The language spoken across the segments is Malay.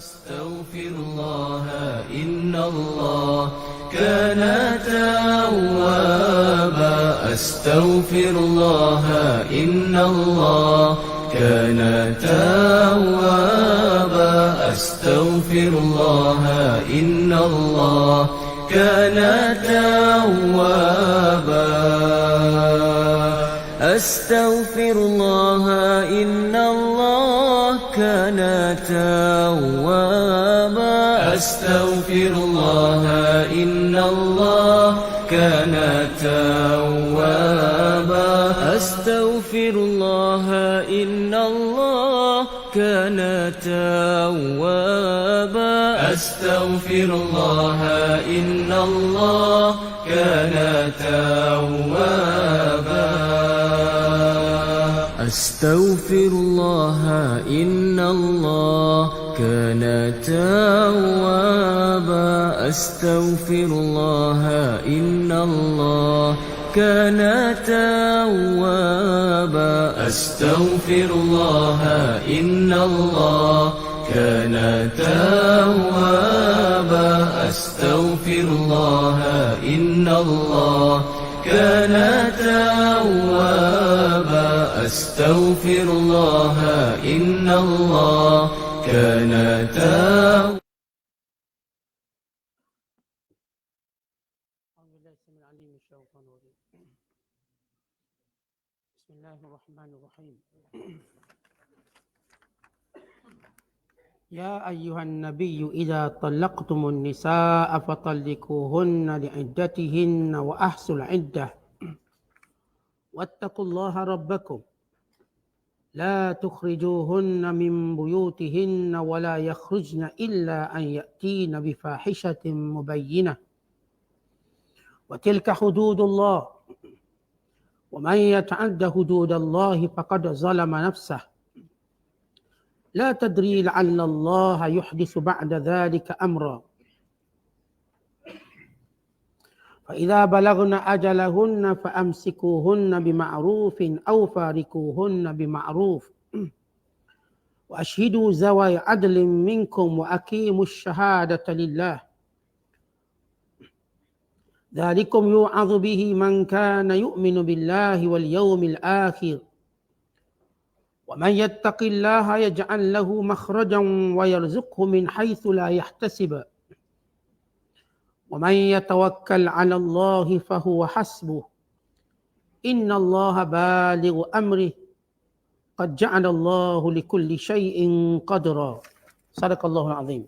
أستغفر الله إن الله كان توابا أستغفر الله إن الله كان توابا أستغفر الله إن الله كان توابا أستغفر الله إن الله كان توابا أستغفر الله إن الله كان توابا أستغفر الله إن الله كان توابا أستغفر الله إن الله كان توابا أستغفر الله إن الله كان توابا أستغفر الله إن الله كان توابا أستغفر الله إن الله كان توابا أستغفر الله إن الله كان توابا أستغفر الله إن الله كان توابا. بسم الله الرحمن الرحيم. يا أيها النبي إذا طلقتم النساء فطلقوهن لعدتهن وأحصوا العدة واتقوا الله ربكم لا تخرجوهن من بيوتهن ولا يخرجن إلا أن يأتين بفاحشة مبينة وتلك حدود الله ومن يتعد حدود الله فقد ظلم نفسه لا تدري لعل الله يحدث بعد ذلك أمرا فإذا بلغن أجلهن فأمسكوهن بمعروف أو فارقوهن بمعروف وأشهدوا ذوي عدل منكم وأقيموا الشهادة لله ذلكم يوعظ به من كان يؤمن بالله واليوم الآخر ومن يتق الله يجعل له مخرجا ويرزقه من حيث لا يحتسب ومن يتوكل على الله فهو حسبه إن الله بالغ أمره قد جعل الله لكل شيء قدرا صدق الله العظيم.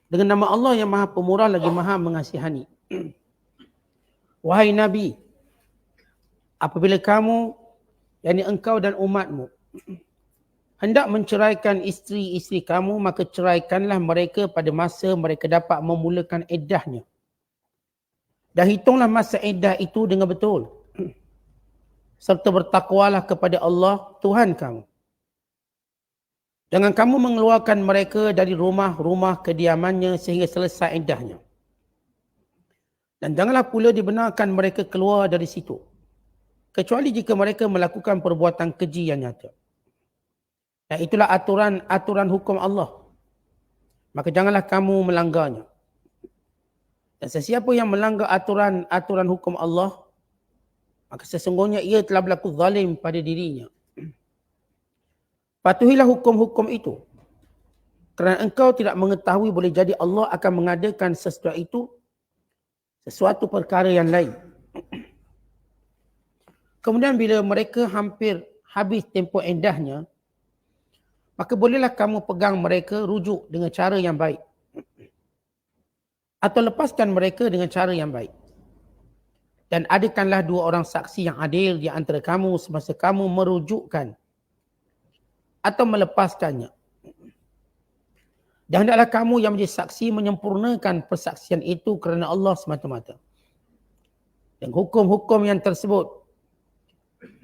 Dengan nama Allah yang Maha Pemurah lagi Maha Mengasihani. Wahai Nabi, apabila kamu, yakni engkau dan umatmu, hendak menceraikan isteri-isteri kamu, maka ceraikanlah mereka pada masa mereka dapat memulakan iddahnya. Dan hitunglah masa iddah itu dengan betul. Serta bertakwalah kepada Allah, Tuhan kamu. Jangan kamu mengeluarkan mereka dari rumah-rumah kediamannya sehingga selesai iddahnya. Dan janganlah pula dibenarkan mereka keluar dari situ, kecuali jika mereka melakukan perbuatan keji yang nyata. Dan itulah aturan hukum Allah. Maka janganlah kamu melanggarnya. Dan sesiapa yang melanggar aturan hukum Allah, maka sesungguhnya ia telah berlaku zalim pada dirinya. Patuhilah hukum-hukum itu. Kerana engkau tidak mengetahui, boleh jadi Allah akan mengadakan sesuatu perkara yang lain. Kemudian bila mereka hampir habis tempoh iddahnya, maka bolehlah kamu pegang mereka, rujuk dengan cara yang baik. Atau lepaskan mereka dengan cara yang baik. Dan adakanlah dua orang saksi yang adil di antara kamu semasa kamu merujukkan atau melepaskannya. Dan hendaklah kamu yang menjadi saksi menyempurnakan persaksian itu kerana Allah semata-mata. Dan hukum-hukum yang tersebut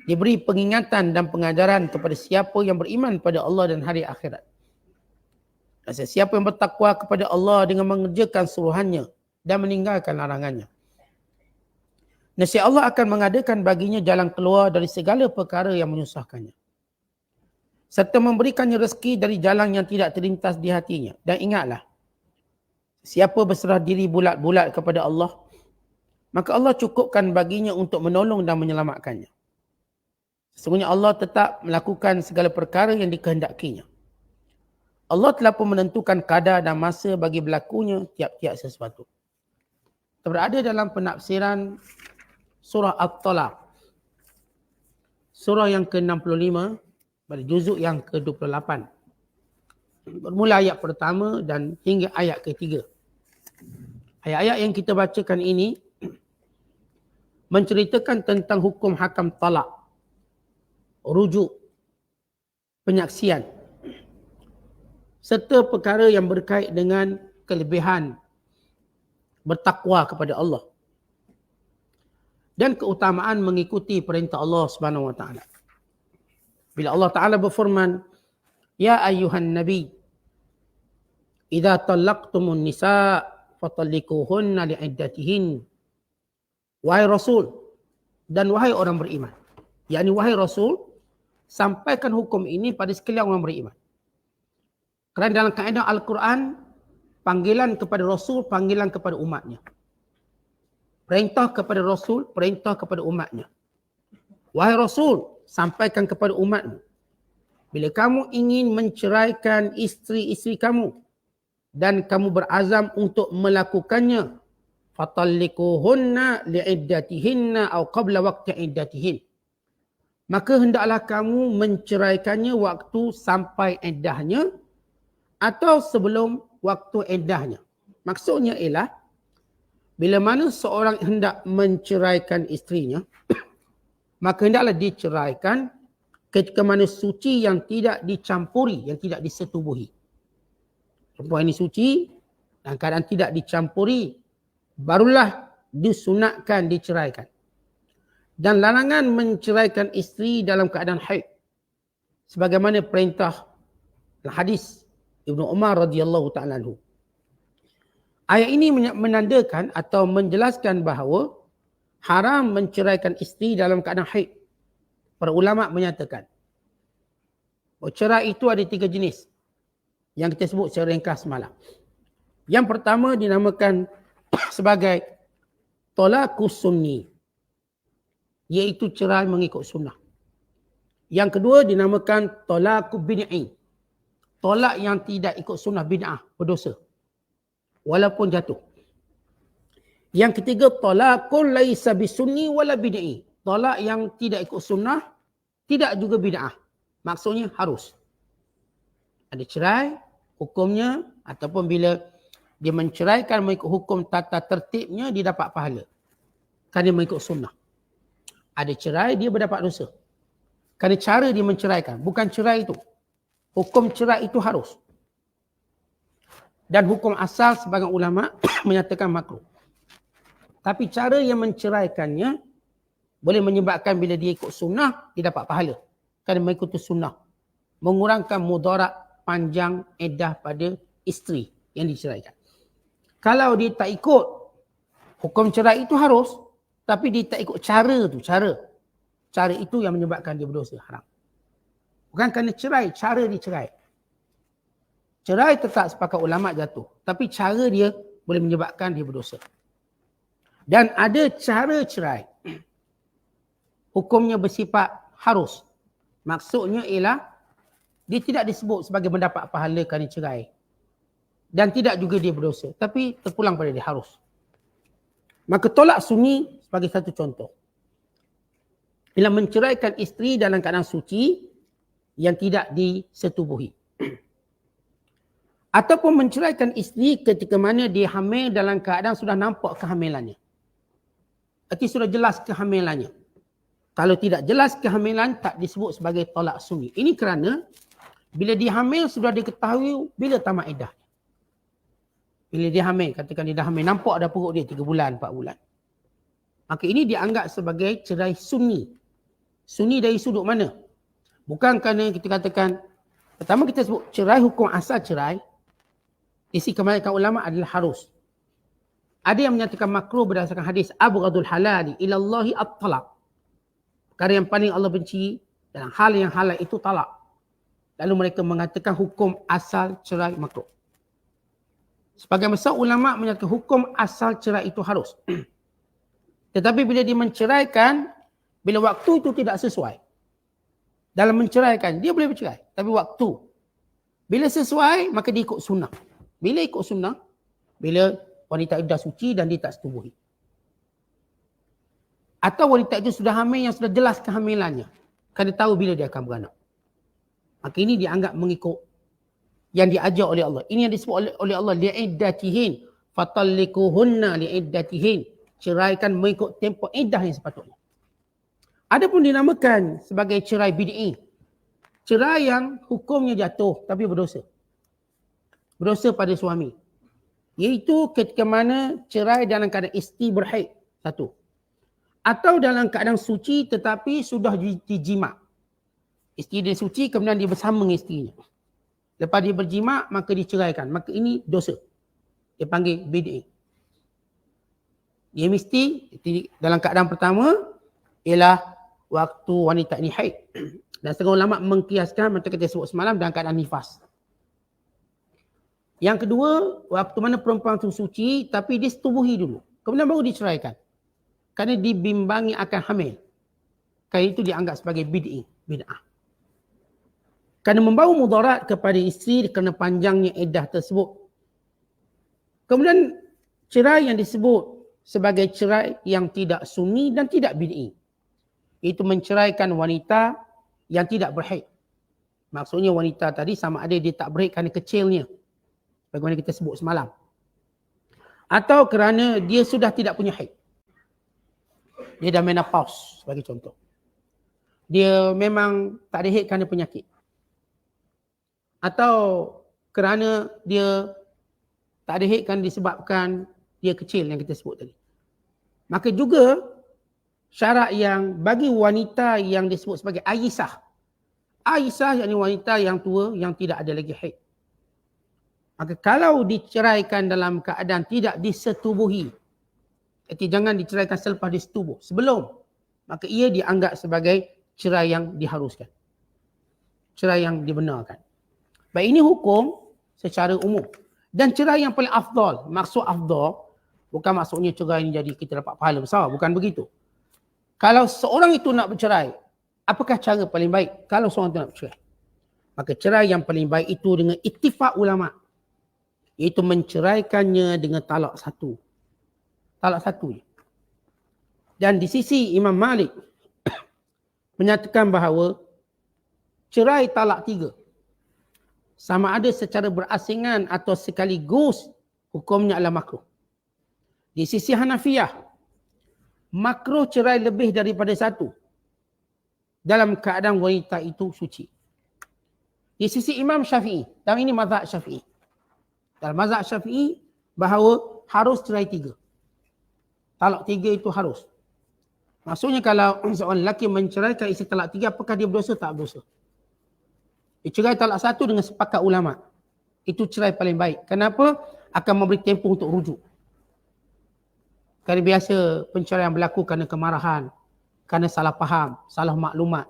diberi pengingatan dan pengajaran kepada siapa yang beriman pada Allah dan hari akhirat. Dan sesiapa yang bertakwa kepada Allah dengan mengerjakan suruhannya dan meninggalkan larangannya, nescaya Allah akan mengadakan baginya jalan keluar dari segala perkara yang menyusahkannya. serta memberikannya rezeki dari jalan yang tidak terlintas di hatinya. Dan ingatlah, siapa berserah diri bulat-bulat kepada Allah, maka Allah cukupkan baginya untuk menolong dan menyelamatkannya. Sesungguhnya Allah tetap melakukan segala perkara yang dikehendakinya. Allah telah pun menentukan kadar dan masa bagi berlakunya tiap-tiap sesuatu. Terberada dalam penafsiran surah At-Talaq, surah yang ke-65 pada juzuk yang ke-28. Bermula ayat pertama dan hingga ayat ketiga. Ayat-ayat yang kita bacakan ini menceritakan tentang hukum hakam talak, rujuk, penyaksian, serta perkara yang berkait dengan kelebihan bertakwa kepada Allah dan keutamaan mengikuti perintah Allah Subhanahu wa taala. Bila Allah Taala berfirman, ya ayyuhan nabi, idza talaqtumun nisa fatalliquhunna li'iddatihin. Wahai Rasul dan wahai orang beriman. yakni wahai Rasul, sampaikan hukum ini pada sekalian orang beriman. Kerana dalam kaedah Al-Quran, panggilan kepada Rasul, panggilan kepada umatnya. Perintah kepada Rasul, perintah kepada umatnya. Wahai Rasul, sampaikan kepada umatmu. Bila kamu ingin menceraikan isteri-isteri kamu dan kamu berazam untuk melakukannya, fatalliquhunna li'iddatihinna aw qabla waqti iddatihin. Maka hendaklah kamu menceraikannya waktu sampai iddahnya atau sebelum waktu iddahnya. Maksudnya ialah bila mana seorang hendak menceraikan isterinya, maka hendaklah diceraikan ketika mana suci yang tidak dicampuri, yang tidak disetubuhi. Perempuan ini suci dan keadaan tidak dicampuri, barulah disunatkan diceraikan. Dan larangan menceraikan isteri dalam keadaan haid, sebagaimana perintah hadis Ibnu Umar radhiyallahu ta'ala anhu. Ayat ini menandakan atau menjelaskan bahawa haram menceraikan isteri dalam keadaan haid. Para ulama menyatakan cerai itu ada 3 jenis yang kita sebut secara ringkas semalam. Yang pertama dinamakan sebagai talaqus sunni, iaitu cerai mengikut sunnah. Yang kedua dinamakan talaqu bid'i, tolak yang tidak ikut sunnah, bid'ah, berdosa walaupun jatuh. Yang ketiga talaqul laisa bisunni wala bid'i, tolak yang tidak ikut sunnah, tidak juga bid'ah. Maksudnya harus ada cerai hukumnya, ataupun bila dia menceraikan mengikut hukum tata tertibnya, dia dapat pahala kerana dia mengikut sunnah. Ada cerai, dia berdapat dosa kerana cara dia menceraikan, bukan cerai itu. Hukum cerai itu harus. Dan hukum asal sebagian ulama menyatakan makruh. Tapi cara yang menceraikannya boleh menyebabkan bila dia ikut sunnah, dia dapat pahala kerana mengikuti sunnah, mengurangkan mudarat panjang iddah pada isteri yang diceraikan. Kalau dia tak ikut hukum cerai itu harus, tapi dia tak ikut cara tu, cara itu yang menyebabkan dia berdosa, haram. Bukan kerana cerai, cara dia cerai. Cerai tetap sepakat ulama jatuh, tapi cara dia boleh menyebabkan dia berdosa. Dan ada cara cerai hukumnya bersifat harus. Maksudnya ialah dia tidak disebut sebagai mendapat pahala kerana cerai, dan tidak juga dia berdosa, tapi terpulang pada dia harus. Maka tolak sunni sebagai satu contoh. Bila menceraikan isteri dalam keadaan suci yang tidak disetubuhi. Ataupun menceraikan isteri ketika mana dia hamil dalam keadaan sudah nampak kehamilannya. Arti sudah jelas kehamilannya. Kalau tidak jelas kehamilan, tak disebut sebagai tolak sunni. Ini kerana bila dia hamil sudah diketahui bila tamat iddah. Bila dia hamil, katakan dia dah hamil, nampak dah perut dia 3 bulan, 4 bulan. Maka ini dianggap sebagai cerai sunni. Sunni dari sudut mana? Bukan kerana kita katakan, pertama kita sebut cerai, hukum asal cerai, isi kebanyakan ulama adalah harus. Ada yang menyatakan makruh berdasarkan hadis abghadul halali ilallahi at-talaq. Perkara yang paling Allah benci dalam hal yang halal itu talak. Lalu mereka mengatakan hukum asal cerai makruh. Sebagian besar ulama menyatakan hukum asal cerai itu harus. Tetapi bila dia menceraikan, bila waktu itu tidak sesuai. Dalam menceraikan, dia boleh bercerai. Tapi waktu. Bila sesuai, maka dia ikut sunnah. Bila ikut sunnah, bila wanita iddah suci dan dia tak setubuhi. Atau wanita itu sudah hamil yang sudah jelas kehamilannya. Kerana tahu bila dia akan beranak. Maka ini dianggap mengikut yang diajar oleh Allah. Ini yang disebut oleh Allah. Li'iddatihin. Fatallikuhunna li'iddatihin. Ceraikan mengikut tempoh iddah yang sepatutnya. Ada pun dinamakan sebagai cerai bid'i. Cerai yang hukumnya jatuh tapi berdosa. Berdosa pada suami. Iaitu ketika mana cerai dalam keadaan isteri berhaid. Satu. Atau dalam keadaan suci tetapi sudah dijima'. Isteri dia suci kemudian dia bersama dengan isterinya. Lepas dia berjima' maka diceraikan. Maka ini dosa. Dia panggil bid'i. Dia mesti dalam keadaan pertama ialah waktu wanita ini haid. Dan setengah ulama mengkiaskan macam kita sebut semalam dalam keadaan nifas. Yang kedua, waktu mana perempuan itu suci tapi dia setubuhi dulu. Kemudian baru diceraikan. Kerana dibimbangi akan hamil. Kerana itu dianggap sebagai bid'ah. Kerana membawa mudarat kepada isteri kerana panjangnya iddah tersebut. Kemudian cerai yang disebut sebagai cerai yang tidak sunni dan tidak bid'i. Itu menceraikan wanita yang tidak berhaid. Maksudnya wanita tadi sama ada dia tak berhaid kerana kecilnya. Bagaimana kita sebut semalam. Atau kerana dia sudah tidak punya haid. Dia dah menopause sebagai contoh. Dia memang tak ada haid kerana penyakit. Atau kerana dia tak ada haid kerana disebabkan dia kecil yang kita sebut tadi. Maka juga syarat yang bagi wanita yang disebut sebagai Aisyah. Aisyah yakni wanita yang tua yang tidak ada lagi haid. Maka kalau diceraikan dalam keadaan tidak disetubuhi. Jadi jangan diceraikan selepas disetubuh. Sebelum. Maka ia dianggap sebagai cerai yang diharuskan. Cerai yang dibenarkan. Baik, ini hukum secara umum. Dan cerai yang paling afdal. Maksud afdal. Bukan maksudnya cerai ini jadi kita dapat pahala besar. Bukan begitu. Kalau seorang itu nak bercerai, apakah cara paling baik kalau seorang itu nak bercerai? Maka cerai yang paling baik itu dengan ittifaq ulama'. Iaitu menceraikannya dengan talak satu. Talak satu je. Dan di sisi Imam Malik menyatakan bahawa cerai talak tiga. Sama ada secara berasingan atau sekaligus hukumnya adalah makruh. Di sisi Hanafiyah, makruh cerai lebih daripada satu dalam keadaan wanita itu suci. Di sisi Imam Syafi'i, dan ini mazhab Syafi'i. Dalam mazhab Syafi'i, bahawa harus cerai tiga. Talak tiga itu harus. Maksudnya kalau seorang lelaki menceraikan isteri talak tiga, apakah dia berdosa? Tak berdosa. Dia cerai talak satu dengan sepakat ulama'. Itu cerai paling baik. Kenapa? Akan memberi tempoh untuk rujuk. Kerana biasa perceraian berlaku kerana kemarahan, kerana salah faham, salah maklumat,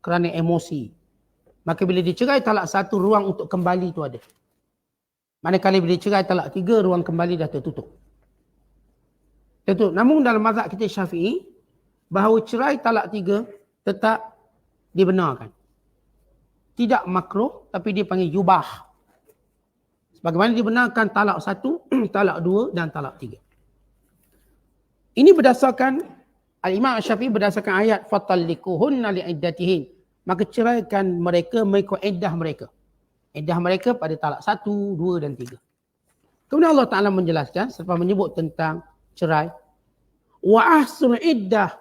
kerana emosi. Maka bila dicerai talak satu, ruang untuk kembali itu ada. Manakala bila dicerai talak tiga, ruang kembali dah tertutup. Tertutup. Namun dalam mazhab kita Syafi'i, bahawa cerai talak tiga tetap dibenarkan. Tidak makruh, tapi dia panggil yubah. Sebagaimana dibenarkan talak satu, talak dua dan talak tiga. Ini berdasarkan Al-Imam Syafi'i berdasarkan ayat fatallikuhunna li'iddatihin. Maka ceraikan mereka mengikut iddah mereka. Iddah mereka pada talak 1, 2 dan 3. Kemudian Allah Ta'ala menjelaskan selepas menyebut tentang cerai. Wa ahsul iddah.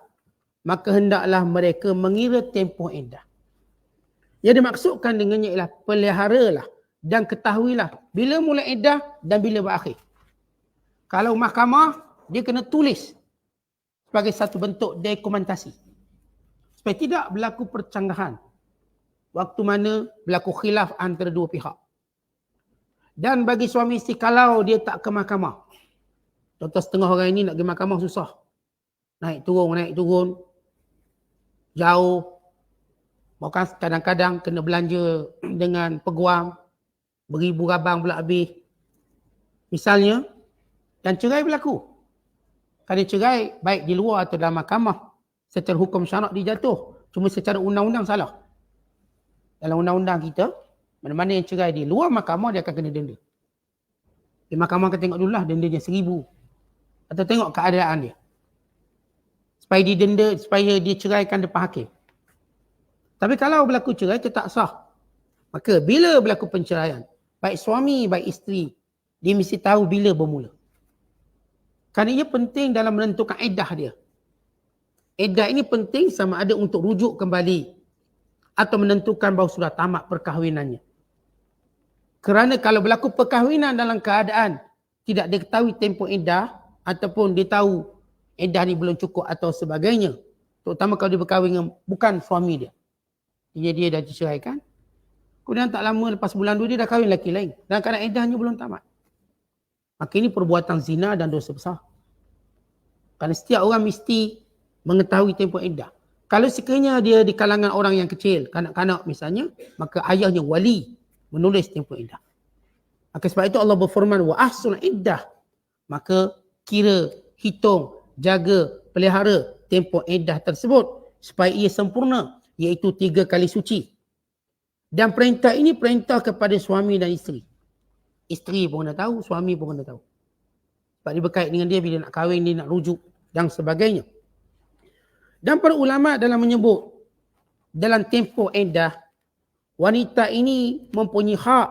Maka hendaklah mereka mengira tempoh iddah. Yang dimaksudkan dengannya ialah peliharalah dan ketahuilah bila mula iddah dan bila berakhir. Kalau mahkamah, dia kena tulis sebagai satu bentuk dokumentasi. Supaya tidak berlaku percanggahan. Waktu mana berlaku khilaf antara dua pihak. Dan bagi suami isteri kalau dia tak ke mahkamah. Contoh setengah orang ini nak pergi mahkamah susah. Naik turun. Jauh. Bahkan kadang-kadang kena belanja dengan peguam, beribu rabang pula habis. Misalnya, dan cerai berlaku. Kerana cerai baik di luar atau dalam mahkamah, secara hukum syarak dijatuh. Cuma secara undang-undang salah. Dalam undang-undang kita, mana-mana yang cerai di luar mahkamah, dia akan kena denda. Di mahkamah akan tengok dulu lah dendanya 1,000. Atau tengok keadaan dia. Supaya didenda, supaya dia ceraikan depan hakim. Tapi kalau berlaku cerai, itu tak sah. Maka bila berlaku penceraian, baik suami, baik isteri, dia mesti tahu bila bermula. Kerana ia penting dalam menentukan iddah dia. Iddah ini penting sama ada untuk rujuk kembali atau menentukan bahawa sudah tamat perkahwinannya. Kerana kalau berlaku perkahwinan dalam keadaan tidak diketahui tempoh iddah ataupun dia tahu iddah ni belum cukup atau sebagainya, terutama kalau dia berkahwin dengan bukan suami dia. Dia dah diceraikan. Kemudian tak lama lepas bulan 2 dia dah kahwin lelaki lain. Dan keadaan iddahnya belum tamat. Maka ini perbuatan zina dan dosa besar. Kerana setiap orang mesti mengetahui tempoh iddah. Kalau sekiranya dia di kalangan orang yang kecil, kanak-kanak misalnya, maka ayahnya wali menulis tempoh iddah. Maka sebab itu Allah berfirman, wa ahsul iddah. Maka kira, hitung, jaga, pelihara tempoh iddah tersebut supaya ia sempurna, iaitu 3 kali suci. Dan perintah ini perintah kepada suami dan isteri. Isteri pun kena tahu, suami pun kena tahu. Sebab dia berkait dengan dia bila nak kahwin, dia nak rujuk dan sebagainya. Dan para ulama dalam menyebut dalam tempoh iddah, wanita ini mempunyai hak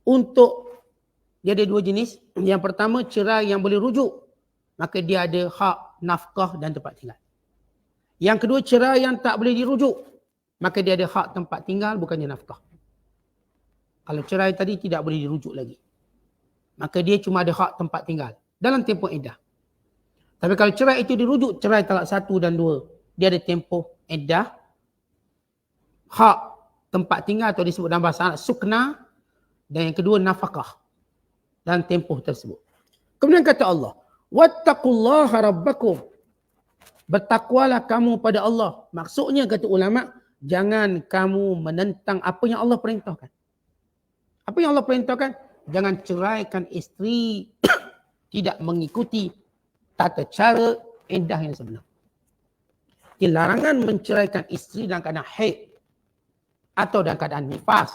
untuk, dia ada 2 jenis. Yang pertama, cerai yang boleh rujuk. Maka dia ada hak nafkah dan tempat tinggal. Yang kedua, cerai yang tak boleh dirujuk. Maka dia ada hak tempat tinggal, bukannya nafkah. Kalau cerai tadi tidak boleh dirujuk lagi. Maka dia cuma ada hak tempat tinggal dalam tempoh iddah. Tapi kalau cerai itu dirujuk, cerai talak 1 dan 2. Dia ada tempoh iddah. Hak tempat tinggal atau disebut dalam bahasa Arab sukna. Dan yang kedua nafkah. Dan tempoh tersebut. Kemudian kata Allah, wattaqullaha rabbakum. Bertakwalah kamu pada Allah. Maksudnya kata ulama, jangan kamu menentang apa yang Allah perintahkan. Apa yang Allah perintahkan? Jangan ceraikan isteri tidak mengikuti tata cara iddah yang sebenar. Larangan menceraikan isteri dalam keadaan haid atau dalam keadaan nifas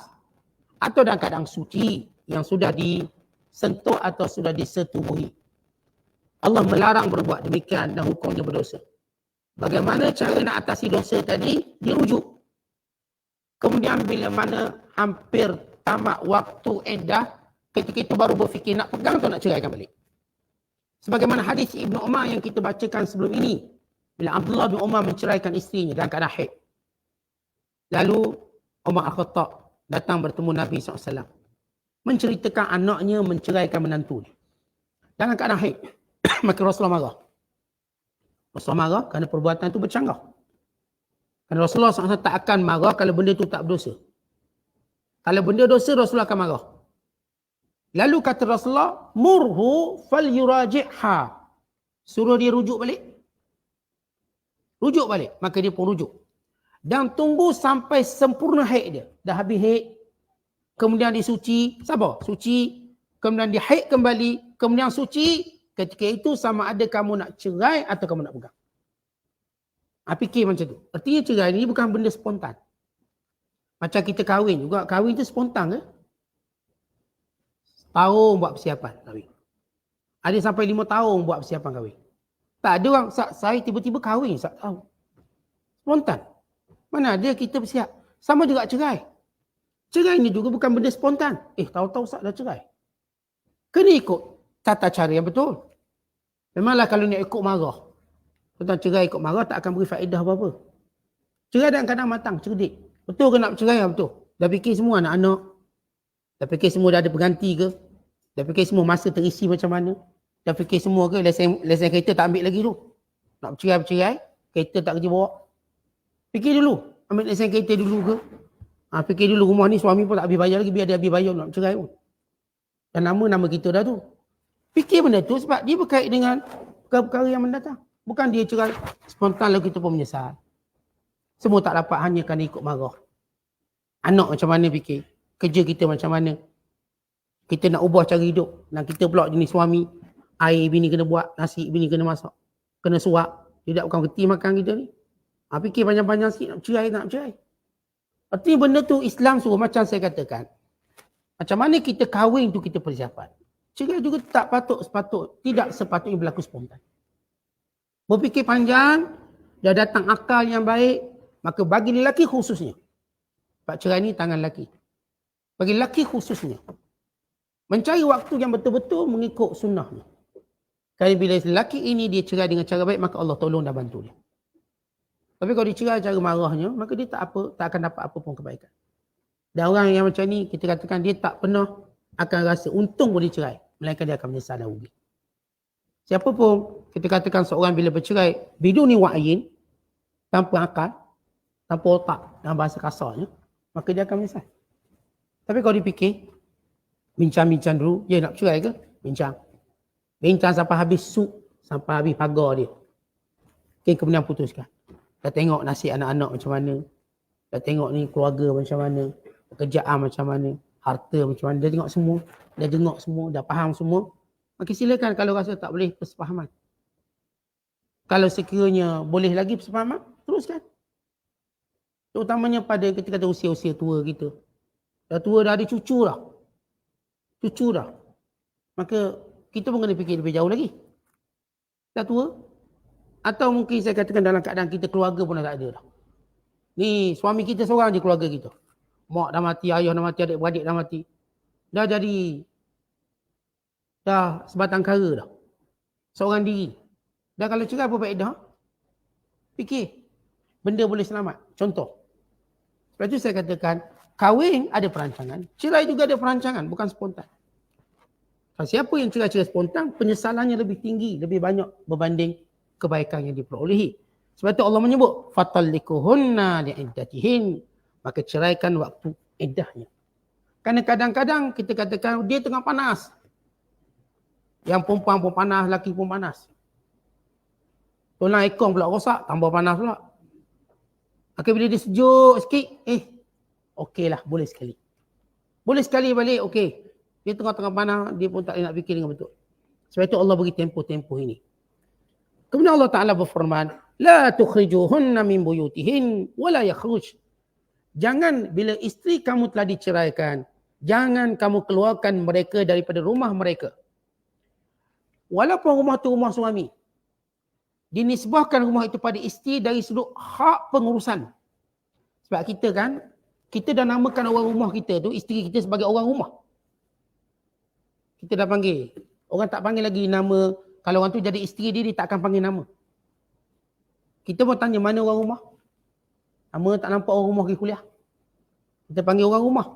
atau dalam keadaan suci yang sudah disentuh atau sudah disetubuhi. Allah melarang berbuat demikian dan hukumnya berdosa. Bagaimana cara nak atasi dosa tadi? Dirujuk. Kemudian bila mana hampir tamat waktu iddah, ketika itu baru berfikir nak pegang atau nak ceraikan balik. Sebagaimana hadis Ibnu Umar yang kita bacakan sebelum ini. Bila Abdullah bin Umar menceraikan isterinya dalam keadaan haid. Lalu Umar Al-Khattab datang bertemu Nabi SAW. Menceritakan anaknya menceraikan menantunya. Dalam keadaan haid. Maka Rasulullah marah. Rasulullah marah kerana perbuatan itu bercanggah. Kerana Rasulullah SAW tak akan marah kalau benda itu tak berdosa. Kalau benda dosa, Rasulullah akan marah. Lalu kata Rasulullah, murhu fal yuraji'ha. Suruh dia rujuk balik. Rujuk balik. Maka dia pun rujuk. Dan tunggu sampai sempurna haid dia. Dah habis haid. Kemudian dia suci. Sabar. Suci. Kemudian dia haid kembali. Kemudian suci. Ketika itu sama ada kamu nak cerai atau kamu nak pegang. Fikir macam tu. Artinya cerai ni bukan benda spontan. Macam kita kahwin juga. Kahwin tu spontan ke? Tahun buat persiapan kahwin. Ada sampai 5 tahun buat persiapan kahwin. Tak ada orang, saya tiba-tiba kahwin, tak tahu. Spontan. Mana ada kita bersiap. Sama juga cerai. Cerai ni juga bukan benda spontan. Tahu-tahu Ustaz dah cerai. Kena ikut tata cara yang betul. Memanglah kalau nak ikut marah. Tentang cerai ikut marah tak akan beri faedah apa-apa. Cerai dalam keadaan matang, cerdik. Betul ke nak bercerai? Betul. Dah fikir semua anak-anak. Dah fikir semua dah ada pengganti ke? Dah fikir semua masa terisi macam mana? Dah fikir semua ke? Lesen kereta tak ambil lagi tu. Nak bercerai-bercerai, kereta tak kerja bawa. Fikir dulu. Ambil lesen kereta dulu ke? Fikir dulu rumah ni suami pun tak habis bayar lagi. Biar dia habis bayar nak bercerai pun. Dan nama kita dah tu. Fikir benda tu sebab dia berkait dengan perkara yang mendatang. Bukan dia cerai spontan lalu kita pun menyesal. Semua tak dapat hanya kerana ikut marah. Anak macam mana fikir? Kerja kita macam mana? Kita nak ubah cara hidup. Dan kita pula jenis suami. Air bini kena buat, nasi bini kena masak. Kena suap. Tidak bukan reti makan kita ni. Fikir panjang-panjang sikit, nak cerai tak nak cerai. Artinya benda tu Islam suruh, macam saya katakan. Macam mana kita kahwin tu kita persiapan. Cerai juga tak tidak sepatutnya berlaku spontan. Berfikir panjang, dah datang akal yang baik, maka bagi lelaki khususnya. Sebab cerai ni tangan lelaki. Bagi lelaki khususnya. Mencari waktu yang betul-betul mengikut sunnahnya. Kerana bila lelaki ini dia cerai dengan cara baik, maka Allah tolong dan bantu dia. Tapi kalau dia cerai cara marahnya, maka dia tak akan dapat apa pun kebaikan. Dan orang yang macam ni, kita katakan dia tak pernah akan rasa untung boleh cerai. Melainkan dia akan menyesal dan rugi. Siapa pun, kita katakan seorang bila bercerai, biduni wa'yin, tanpa akal, tanpa otak, dalam bahasa kasarnya, maka dia akan menyesal. Tapi kalau dipikir, bincang-bincang dulu, dia nak cerai ke? Bincang. Bincang sampai habis sup, sampai habis pagar dia. Okay, kemudian putuskan. Dah tengok nasib anak-anak macam mana. Dah tengok ni keluarga macam mana. Pekerjaan macam mana. Harta macam mana. Dah tengok semua. Dah jengok semua. Dah faham semua. Maka silakan kalau rasa tak boleh persefahaman. Kalau sekiranya boleh lagi persefahaman, teruskan. Terutamanya pada ketika kata usia-usia tua kita. Dah tua dah ada cucu dah. Cucu dah. Maka kita pun kena fikir lebih jauh lagi. Dah tua. Atau mungkin saya katakan dalam keadaan kita keluarga pun dah tak ada dah. Ni suami kita seorang je keluarga kita. Mak dah mati, ayah dah mati, adik-beradik dah mati. Dah sebatang kara dah. Seorang diri. Dah kalau cerai apa faedah? Fikir. Benda boleh selamat. Contoh. Sebab itu saya katakan, kahwin ada perancangan. Cerai juga ada perancangan, bukan spontan. Kalau siapa yang cerai-cerai spontan, penyesalannya lebih tinggi, lebih banyak berbanding kebaikan yang diperolehi. Sebab itu Allah menyebut fatallikuhunna li'iddatihin, maka ceraikan waktu iddahnya. Kerana kadang-kadang kita katakan dia tengah panas. Yang perempuan pun panas, lelaki pun panas. Tulang ekor pula rosak, tambah panas pula. Maka bila dia sejuk sikit, okeylah, boleh sekali. Boleh sekali balik, okey. Dia tengah-tengah panas, dia pun tak nak fikir dengan betul. Sebab itu Allah bagi tempoh-tempoh ini. Kemudian Allah Ta'ala berfirman, La tukhrijuhunna min buyutihin, wala yakhruj. Jangan bila isteri kamu telah diceraikan, jangan kamu keluarkan mereka daripada rumah mereka. Walaupun rumah itu rumah suami. Dinisbahkan rumah itu pada isteri dari sudut hak pengurusan. Sebab kita kan, kita dah namakan orang rumah kita tu, isteri kita sebagai orang rumah. Kita dah panggil. Orang tak panggil lagi nama. Kalau orang tu jadi isteri dia tak akan panggil nama. Kita pun tanya mana orang rumah. Nama tak nampak orang rumah pergi kuliah. Kita panggil orang rumah.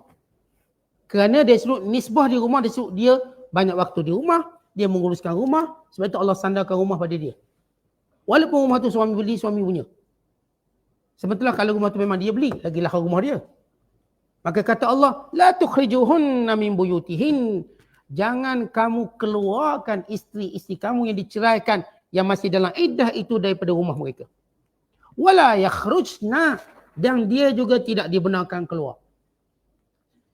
Kerana dia suruh nisbah di rumah, dia suruh dia banyak waktu di rumah, dia menguruskan rumah, sebab itu Allah sandarkan rumah pada dia. Walaupun rumah tu suami beli, suami punya. Sebetulnya kalau rumah tu memang dia beli, lagilah rumah dia. Maka kata Allah, La tukhrijuhunna min buyutihin. Jangan kamu keluarkan isteri-isteri kamu yang diceraikan yang masih dalam iddah itu daripada rumah mereka. Wala yakhrujna, dan dia juga tidak dibenarkan keluar.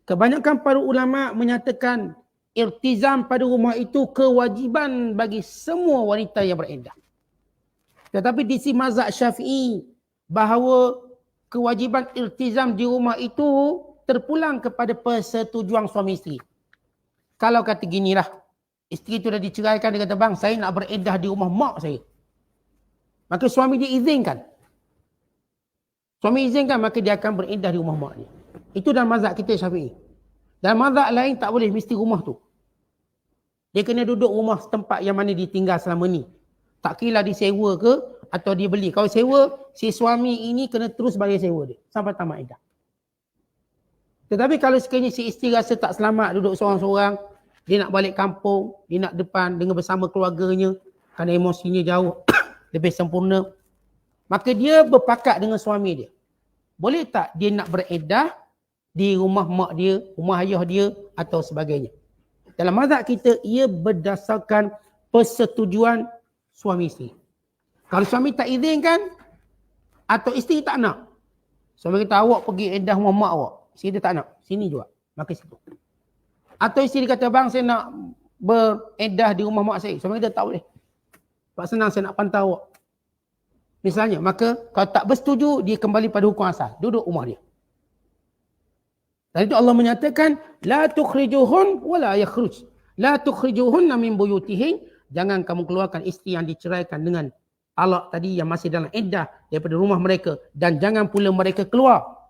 Kebanyakan para ulama menyatakan irtizam pada rumah itu kewajiban bagi semua wanita yang beriddah. Tetapi di sisi mazhab Syafi'i bahawa kewajiban iltizam di rumah itu terpulang kepada persetujuan suami isteri. Kalau kata ginilah, isteri itu dah diceraikan, dia kata, bang, saya nak beriddah di rumah mak saya. Maka suami dia izinkan. Suami izinkan, maka dia akan beriddah di rumah mak dia. Itu dalam mazhab kita Syafi'i. Dalam mazhab lain tak boleh mesti rumah tu. Dia kena duduk rumah tempat yang mana dia tinggal selama ni. Tak kira disewa ke atau dia beli. Kalau sewa, si suami ini kena terus bayar sewa dia sampai tamat iddah. Tetapi kalau sekiranya si isteri rasa tak selamat duduk seorang-seorang, dia nak balik kampung, dia nak depan dengan bersama keluarganya, kerana emosinya jauh lebih sempurna, maka dia berpakat dengan suami dia. Boleh tak dia nak beriddah di rumah mak dia, rumah ayah dia atau sebagainya. Dalam mazhab kita, ia berdasarkan persetujuan suami isteri. Kalau suami tak izinkan atau isteri tak nak, Suami kata awak pergi edah rumah mak awak. Isteri dia tak nak. Sini juga. Maka situ. Atau isteri dia kata bang saya nak beredah di rumah mak saya. Suami kata tak boleh. Pak senang saya nak pantau awak. Misalnya. Maka kalau tak bersetuju dia kembali pada hukum asal. Duduk rumah dia. Dan itu Allah menyatakan la tukhrijuhun wala yakhruj. La tukhrijuhunna min buyutihin. Jangan kamu keluarkan isteri yang diceraikan dengan talak tadi yang masih dalam iddah daripada rumah mereka, dan jangan pula mereka keluar.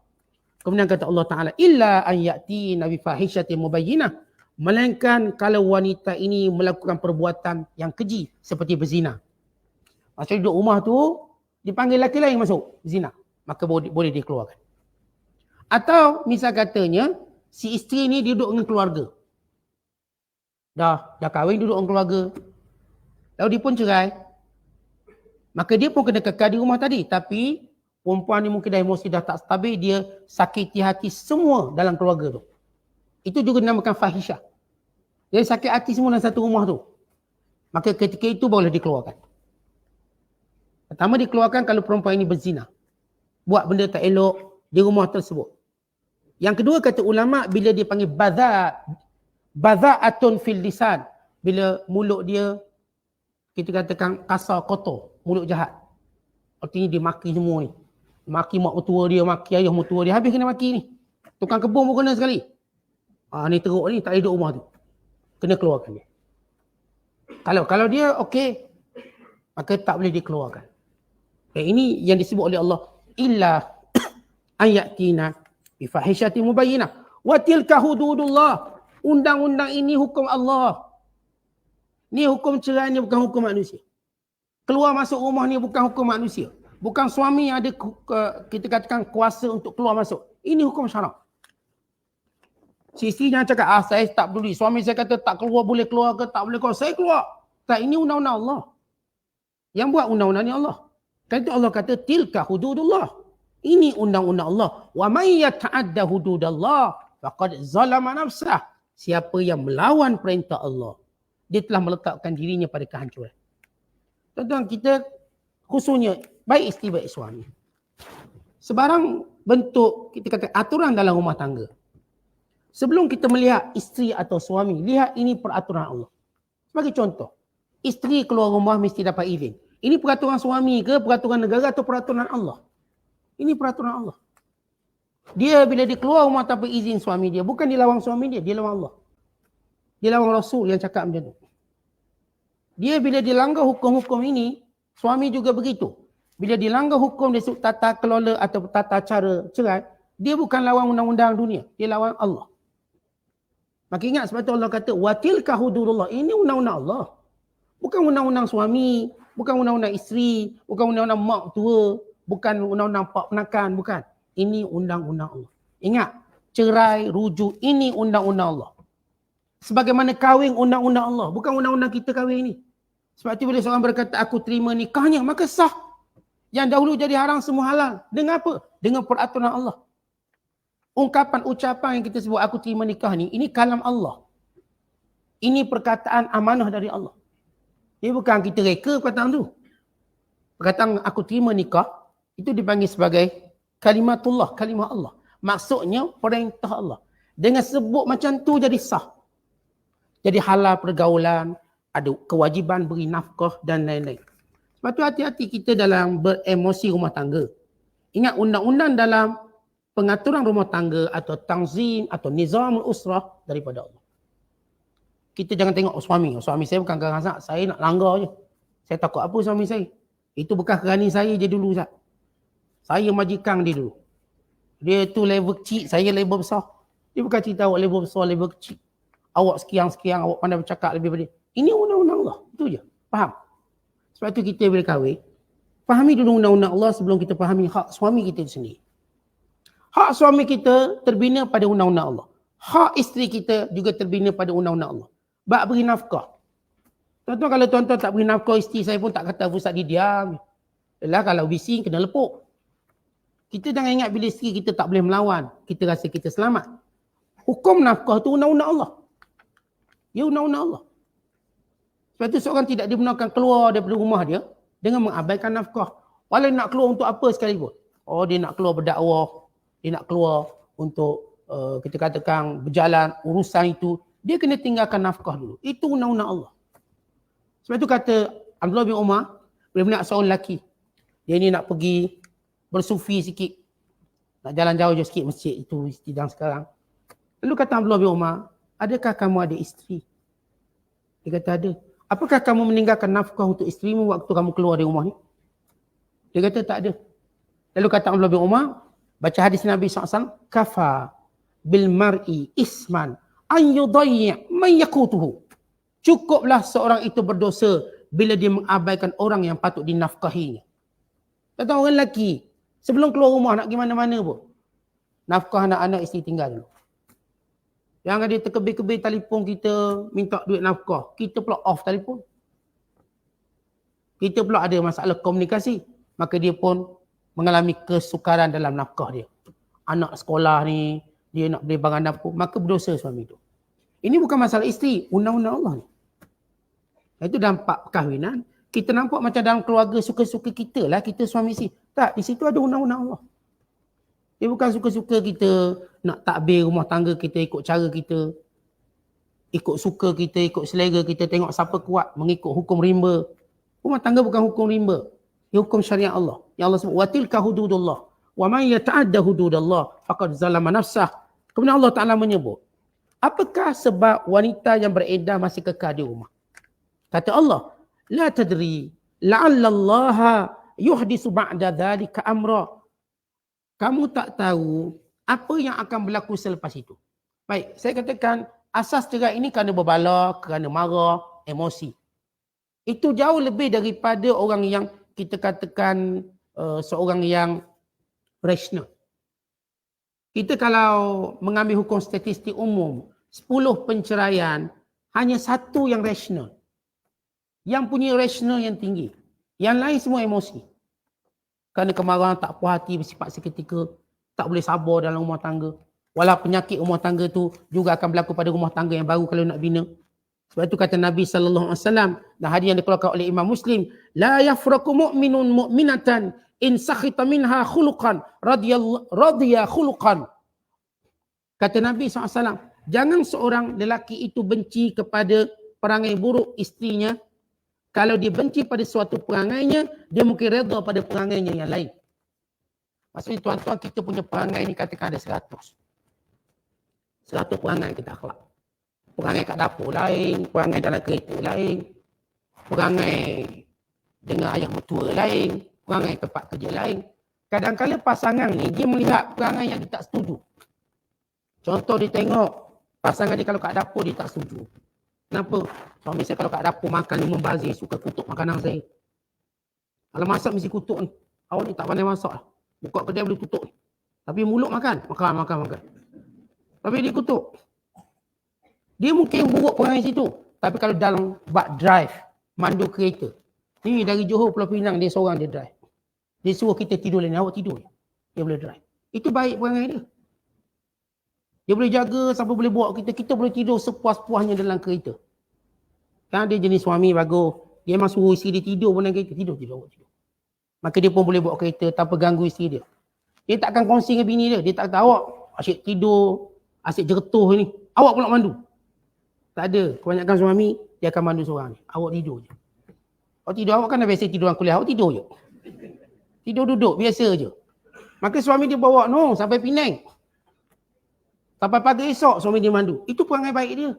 Kemudian kata Allah Ta'ala, illa an ya'tina bi fahishatin mubayyinah, melainkan kalau wanita ini melakukan perbuatan yang keji seperti berzina. Maksudnya duduk rumah tu dipanggil lelaki lain masuk zina, maka boleh dikeluarkan. Atau misal katanya si isteri ni duduk dengan keluarga. Dah kahwin duduk dengan keluarga. Lalu dia pun cerai. Maka dia pun kena kekal di rumah tadi. Tapi perempuan ni mungkin dah emosi dah tak stabil. Dia sakiti hati semua dalam keluarga tu. Itu juga dinamakan fahisyah. Dia sakit hati semua dalam satu rumah tu. Maka ketika itu boleh dikeluarkan. Pertama dikeluarkan kalau perempuan ini berzina. Buat benda tak elok di rumah tersebut. Yang kedua kata ulama' bila dia panggil badha'atun fil lisan. Bila mulut dia kita katakan kasar, kotor, mulut jahat. Artinya dia maki semua ni. Maki mak mertua dia, maki ayah mertua dia. Habis kena maki ni. Tukang kebun pun kena sekali. Ni teruk ni, tak hidup rumah tu. Kena keluarkan dia. Kalau dia okey, maka tak boleh dikeluarkan. Ini yang disebut oleh Allah. Illa ayatina bifahishatin mubayyinah. Wa tilka hududullah. Undang-undang ini hukum Allah. Ni hukum cerai ni bukan hukum manusia. Keluar masuk rumah ni bukan hukum manusia. Bukan suami yang ada kita katakan kuasa untuk keluar masuk. Ini hukum syarak. Si isteri jangan cakap, saya tak peduli. Suami saya kata tak keluar boleh keluar ke tak boleh keluar. Saya keluar. Tak, ini undang-undang Allah. Yang buat undang-undang ni Allah. Kan itu Allah kata tilka hududullah. Ini undang-undang Allah. Wa may yata'adda hududallah faqad zalama nafsah. Siapa yang melawan perintah Allah, dia telah meletakkan dirinya pada kehancuran. Tuan-tuan, kita khususnya baik isteri baik suami. Sebarang bentuk kita kata aturan dalam rumah tangga. Sebelum kita melihat isteri atau suami, lihat ini peraturan Allah. Sebagai contoh, isteri keluar rumah mesti dapat izin. Ini peraturan suami ke peraturan negara atau peraturan Allah? Ini peraturan Allah. Dia bila dia keluar rumah tanpa izin suami dia, bukan dia lawan suami dia lawan Allah. Dia lawan Rasul yang cakap macam tu. Dia bila dilanggar hukum-hukum ini, suami juga begitu. Bila dilanggar hukum dari sudut tata kelola atau tata cara cerai, dia bukan lawan undang-undang dunia, dia lawan Allah. Maka ingat sebab tu Allah kata wa tilka hududullah. Ini undang-undang Allah. Bukan undang-undang suami, bukan undang-undang isteri, bukan undang-undang mak tua, bukan undang-undang pak penakan, bukan. Ini undang-undang Allah. Ingat, cerai, rujuk, ini undang-undang Allah. Sebagaimana kahwin undang-undang Allah, bukan undang-undang kita kahwin ini. Sebab itu bila seorang berkata aku terima nikahnya, maka sah. Yang dahulu jadi haram semua halal. Dengan apa? Dengan peraturan Allah. Ungkapan, ucapan yang kita sebut aku terima nikah ni, ini kalam Allah. Ini perkataan amanah dari Allah. Ini bukan kita reka perkataan tu. Perkataan aku terima nikah, itu dipanggil sebagai kalimatullah, kalimah Allah. Maksudnya perintah Allah. Dengan sebut macam tu jadi sah. Jadi halal pergaulan, ada kewajiban beri nafkah dan lain-lain. Sebab tu hati-hati kita dalam beremosi rumah tangga. Ingat undang-undang dalam pengaturan rumah tangga atau tanzim atau nizamul usrah daripada Allah. Kita jangan tengok suami saya bukan garang sangat, saya nak langgar je. Saya takut apa suami saya? Itu bekas kerani saya je dulu Ustaz. Saya majikan dia dulu. Dia tu level kecil, saya level besar. Dia bukan cerita awak level besar, level kecil. Awak sekian-sekian, awak pandai bercakap lebih pada. Ini undang-undang Allah. Itu je. Faham? Sebab tu kita bila kahwin, fahami dulu undang-undang Allah sebelum kita fahami hak suami kita sendiri. Hak suami kita terbina pada undang-undang Allah. Hak isteri kita juga terbina pada undang-undang Allah. Bak beri nafkah. Tuan-tuan, kalau tuan-tuan tak beri nafkah, isteri saya pun tak kata Ustaz dia diam. Yalah, kalau bising kena lepuk. Kita jangan ingat bila isteri kita tak boleh melawan, kita rasa kita selamat. Hukum nafkah tu undang-undang Allah. Ya, undang-undang Allah. Sebab tu seorang tidak dibenarkan keluar daripada rumah dia dengan mengabaikan nafkah. Walau nak keluar untuk apa sekalipun. Oh, dia nak keluar berdakwah. dia nak keluar untuk kita katakan berjalan urusan itu, dia kena tinggalkan nafkah dulu. Itu undang-undang Allah. Sebab itu kata Abdullah bin Umar, bila nak seorang lelaki, dia ni nak pergi bersufi sikit, nak jalan jauh je sikit masjid itu sidang sekarang. Lalu kata Abdullah bin Umar, adakah kamu ada isteri? Dia kata ada. Apakah kamu meninggalkan nafkah untuk isterimu waktu kamu keluar dari rumah ni? Dia kata tak ada. Lalu kata Abdullah bin Umar, baca hadis Nabi SAW, kafa bil mar'i isman an yudayya' man yaqutuhu. Cukuplah seorang itu berdosa bila dia mengabaikan orang yang patut dinafkahinya. Kata orang lelaki, sebelum keluar rumah nak pergi mana-mana pun, nafkah anak-anak isteri tinggal dulu. Jangan dia terkebir-kebir telefon kita, minta duit nafkah. Kita pula off telefon. Kita pula ada masalah komunikasi. Maka dia pun mengalami kesukaran dalam nafkah dia. Anak sekolah ni, dia nak beli barang dapur, maka berdosa suami itu. Ini bukan masalah isteri, undang-undang Allah ni. Itu dampak perkahwinan. Kita nampak macam dalam keluarga suka-suka kita lah, kita suami isteri. Tak, di situ ada undang-undang Allah. Dia bukan suka-suka kita nak takbir rumah tangga kita ikut cara kita. Ikut suka kita, ikut selera kita, tengok siapa kuat, mengikut hukum rimba. Rumah tangga bukan hukum rimba. Ia hukum syariat Allah. Yang Allah sebut, وَتِلْكَ حُدُودُ اللَّهِ وَمَنْ يَتَعَدَّ حُدُودَ اللَّهِ فَقَدْ ظَلَمَ نَفْسَهُ. Kemudian Allah Ta'ala menyebut, apakah sebab wanita yang beredar masih kekal di rumah? Kata Allah, لَا تَدْرِي لَعَلَّ اللَّهَ يُحْدِثُ بَعْدَ ذَلِكَ أَمْرًا. Kamu tak tahu apa yang akan berlaku selepas itu. Baik, saya katakan asas cerai ini kerana berbala, kerana marah, emosi. Itu jauh lebih daripada orang yang kita katakan seorang yang rasional. Kita kalau mengambil hukum statistik umum, 10 penceraian, hanya satu yang rasional. Yang punya rasional yang tinggi. Yang lain semua emosi. Kerana kemarahan, tak puas hati, bersifat seketika, tak boleh sabar dalam rumah tangga. Walau penyakit rumah tangga tu juga akan berlaku pada rumah tangga yang baru kalau nak bina. Sebab itu kata Nabi SAW, dan hadis yang dikeluarkan oleh Imam Muslim, la yafraku mu'minun mu'minatan in sakhita minha khuluqan radiya khuluqan. Kata Nabi SAW, jangan seorang lelaki itu benci kepada perangai buruk isterinya. Kalau dia benci pada suatu perangainya, dia mungkin redha pada perangainya yang lain. Maksudnya tuan-tuan, kita punya perangai ni katakan ada 100. 100 perangai kita akhlak. Perangai kat dapur lain, perangai dalam kereta lain, perangai dengan ayah mertua lain, perangai tempat kerja lain. Kadang-kadang pasangan ni, dia melihat perangai yang dia tak setuju. Contoh dia tengok, pasangan dia kalau kat dapur dia tak setuju. Kenapa? Suami saya kalau kat dapur makan dia membazir, suka kutuk makanan saya. Kalau masak mesti kutuk ni. Awak ni tak pandai masak lah. Buka kedai boleh kutuk ni. Tapi mulut makan. Makan. Tapi dia kutuk. Dia mungkin buruk perangai situ. Tapi kalau dalam bak drive, mandu kereta. Ni dari Johor Pulau Pinang dia seorang dia drive. Dia suruh kita tidur lain, awak tidur. Dia boleh drive. Itu baik perangai dia. Dia boleh jaga sampai boleh bawa kita boleh tidur sepuas-puasnya dalam kereta. Kan dia jenis suami bagus. Dia memang suruh isteri dia tidur pun dalam kereta. Tidur. Maka dia pun boleh bawa kereta tanpa ganggu isteri dia. Dia takkan kongsi dengan bini dia. Dia tak kata awak asyik tidur, asyik jeretuh ni. Awak pula mandu. Tak ada. Kebanyakan suami dia akan mandu seorang ni. Awak tidur je. Awak tidur, awak kan dah biasa tidur dalam kuliah. Awak tidur je. Tidur duduk, biasa je. Maka suami dia bawa sampai Penang. Sampai pagi esok suami dia mandu. Itu perangai baik dia.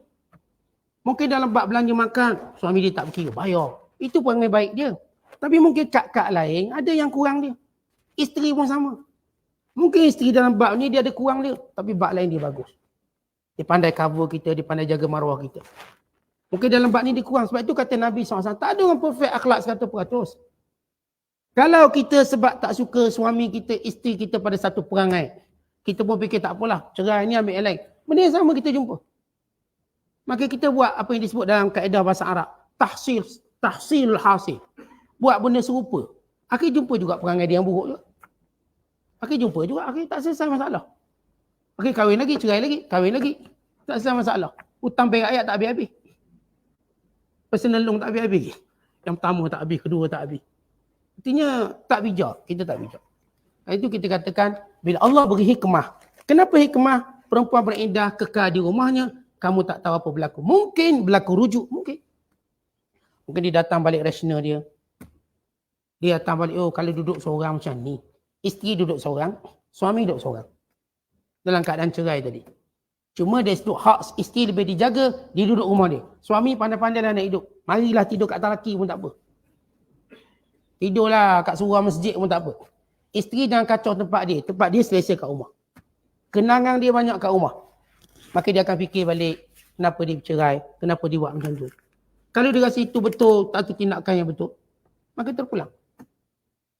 Mungkin dalam bab belanja makan, suami dia tak berkira, bayar. Itu perangai baik dia. Tapi mungkin kak-kak lain ada yang kurang dia. Isteri pun sama. Mungkin isteri dalam bab ni dia ada kurang dia. Tapi bab lain dia bagus. Dia pandai cover kita, dia pandai jaga maruah kita. Mungkin dalam bab ni dia kurang. Sebab itu kata Nabi SAW, tak ada orang perfect akhlak 100%. Kalau kita sebab tak suka suami kita, isteri kita pada satu perangai, kita pun fikir tak apalah, cerai ni ambil yang lain. Benda yang sama kita jumpa. Maka kita buat apa yang disebut dalam kaedah bahasa Arab. Tahsilul hasil. Buat benda serupa. Akhir jumpa juga perangai dia yang buruk juga. Akhir jumpa juga, akhir tak selesai masalah. Akhir kahwin lagi, cerai lagi, kahwin lagi. Tak selesai masalah. Hutang perak ayat tak habis-habis. Personal loan tak habis-habis. Yang pertama tak habis, kedua tak habis. Artinya tak bijak, kita tak bijak. Itu kita katakan bila Allah beri hikmah. Kenapa hikmah? Perempuan beriddah kekal di rumahnya, kamu tak tahu apa berlaku. Mungkin berlaku rujuk, mungkin. Mungkin dia datang balik rasional dia. Dia datang balik, oh kalau duduk seorang macam ni. Isteri duduk seorang, suami duduk seorang. Dalam keadaan cerai tadi. Cuma dari sudut hak isteri lebih dijaga, dia duduk rumah dia. Suami pandai-pandai lah nak hidup. Marilah tidur kat atas laki pun tak apa. Tidurlah kat surau masjid pun tak apa. Isteri jangan kacau tempat dia selesa kat rumah. Kenangan dia banyak kat rumah. Maka dia akan fikir balik, kenapa dia bercerai, kenapa dia buat macam tu. Kalau dia rasa itu betul, tak tindakan yang betul, maka terpulang.